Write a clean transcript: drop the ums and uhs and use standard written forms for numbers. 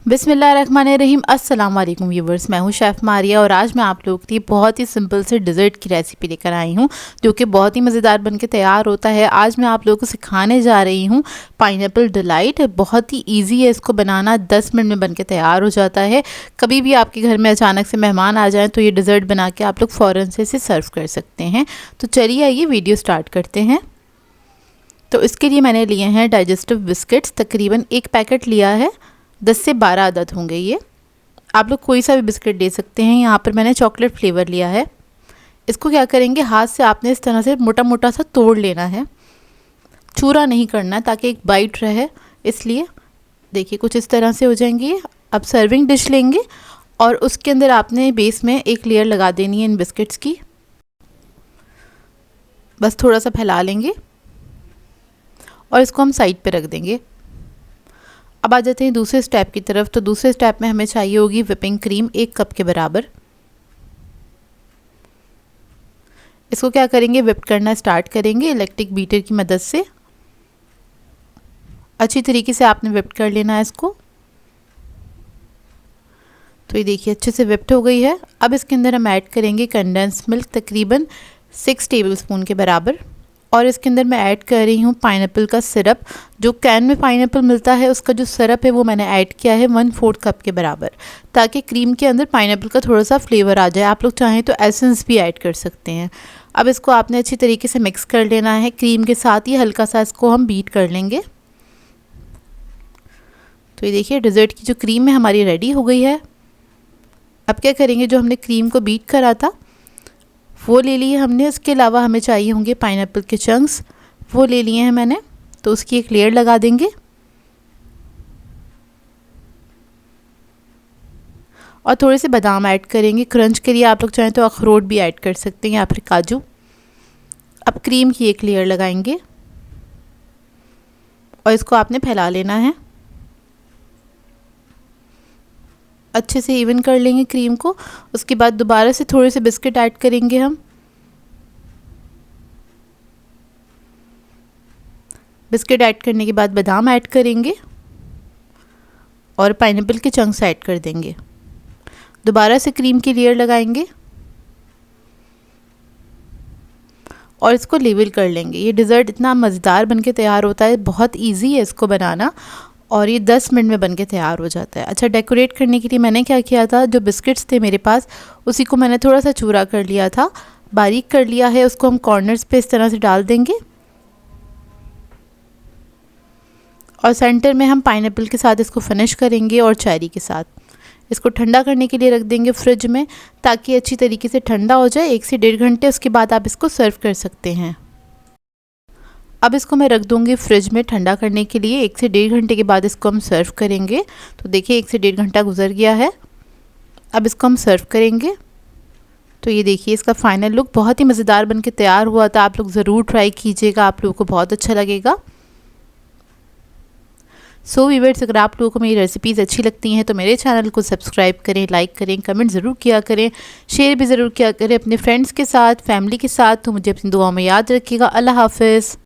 बिस्मिल्लाहिर्रहमानिर्रहीम। अस्सलाम वालेकुम व्यूवर्स, मैं हूं शेफ़ मारिया और आज मैं आप लोगों के लिए बहुत ही सिंपल से डिज़र्ट की रेसिपी लेकर आई हूं जो कि बहुत ही मज़ेदार बनके तैयार होता है। आज मैं आप लोगों को सिखाने जा रही हूं पाइनएप्पल डिलाइट। बहुत ही इजी है इसको बनाना, 10 मिनट में बनके तैयार हो जाता है। कभी भी आपके घर में अचानक से मेहमान आ जाएँ तो ये डिज़र्ट बना के आप लोग फ़ौरन से इसे सर्व कर सकते हैं। तो चलिए आइए वीडियो स्टार्ट करते हैं। तो इसके लिए मैंने लिए हैं डाइजेस्टिव बिस्किट्स, तकरीबन 1 पैकेट लिया है। 10 से 12 अदद होंगे ये। आप लोग कोई सा भी बिस्किट दे सकते हैं। यहाँ पर मैंने चॉकलेट फ्लेवर लिया है। इसको क्या करेंगे, हाथ से आपने इस तरह से मोटा मोटा सा तोड़ लेना है, चूरा नहीं करना है ताकि एक बाइट रहे, इसलिए देखिए कुछ इस तरह से हो जाएंगे। अब सर्विंग डिश लेंगे और उसके अंदर आपने बेस में एक लेयर लगा देनी है इन बिस्किट्स की। बस थोड़ा सा फैला लेंगे और इसको हम साइड पे रख देंगे। अब आ जाते हैं दूसरे स्टेप की तरफ। तो दूसरे स्टेप में हमें चाहिए होगी व्हिपिंग क्रीम 1 कप के बराबर। इसको क्या करेंगे, व्हिप करना स्टार्ट करेंगे इलेक्ट्रिक बीटर की मदद से। अच्छी तरीके से आपने व्हिप कर लेना है इसको। तो ये देखिए अच्छे से व्हिप्ड हो गई है। अब इसके अंदर हम ऐड करेंगे कंडेंस मिल्क, तकरीबन 6 टेबलस्पून के बराबर। और इसके अंदर मैं ऐड कर रही हूँ पाइनएप्पल का सिरप। जो कैन में पाइनएप्पल मिलता है उसका जो सिरप है वो मैंने ऐड किया है 1/4 कप के बराबर, ताकि क्रीम के अंदर पाइनएप्पल का थोड़ा सा फ्लेवर आ जाए। आप लोग चाहें तो एसेंस भी ऐड कर सकते हैं। अब इसको आपने अच्छी तरीके से मिक्स कर लेना है क्रीम के साथ ही। हल्का सा इसको हम बीट कर लेंगे। तो ये देखिए डिज़र्ट की जो क्रीम है हमारी रेडी हो गई है। अब क्या करेंगे, जो हमने क्रीम को बीट करा था वो ले लिए हमने। इसके अलावा हमें चाहिए होंगे पाइनएप्पल के चंक्स, वो ले लिए हैं मैंने। तो उसकी एक लेयर लगा देंगे और थोड़े से बादाम ऐड करेंगे क्रंच के लिए। आप लोग चाहें तो अखरोट भी ऐड कर सकते हैं या फिर काजू। अब क्रीम की एक लेयर लगाएंगे और इसको आपने फैला लेना है। अच्छे से इवन कर लेंगे क्रीम को। उसके बाद दोबारा से थोड़े से बिस्किट ऐड करेंगे हम। बिस्किट ऐड करने के बाद बादाम ऐड करेंगे और पाइनएप्पल के चंक्स ऐड कर देंगे। दोबारा से क्रीम की लेयर लगाएंगे और इसको लेवल कर लेंगे। ये डिज़र्ट इतना मज़ेदार बनके तैयार होता है, बहुत इजी है इसको बनाना और ये 10 मिनट में बनके तैयार हो जाता है। अच्छा, डेकोरेट करने के लिए मैंने क्या किया था, जो बिस्किट्स थे मेरे पास उसी को मैंने थोड़ा सा चूरा कर लिया था, बारीक कर लिया है। उसको हम कॉर्नर्स पे इस तरह से डाल देंगे और सेंटर में हम पाइनएप्पल के साथ इसको फिनिश करेंगे और चेरी के साथ। इसको ठंडा करने के लिए रख देंगे फ्रिज में, ताकि अच्छी तरीके से ठंडा हो जाए 1 से 1.5 घंटे। उसके बाद आप इसको सर्व कर सकते हैं। अब इसको मैं रख दूँगी फ्रिज में ठंडा करने के लिए। 1 से 1.5 घंटे के बाद इसको हम सर्व करेंगे। तो देखिए 1 से 1.5 घंटा गुजर गया है। अब इसको हम सर्व करेंगे। तो ये देखिए इसका फाइनल लुक बहुत ही मज़ेदार बनके तैयार हुआ था। आप लोग ज़रूर ट्राई कीजिएगा, आप लोगों को बहुत अच्छा लगेगा। सो व्यूअर्स, अगर आप लोगों को मेरी रेसिपीज़ अच्छी लगती हैं तो मेरे चैनल को सब्सक्राइब करें, लाइक करें, कमेंट ज़रूर किया करें, शेयर भी ज़रूर किया करें अपने फ्रेंड्स के साथ, फैमिली के साथ। तो मुझे अपनी दुआओं में याद रखिएगा। अल्लाह हाफ़िज़।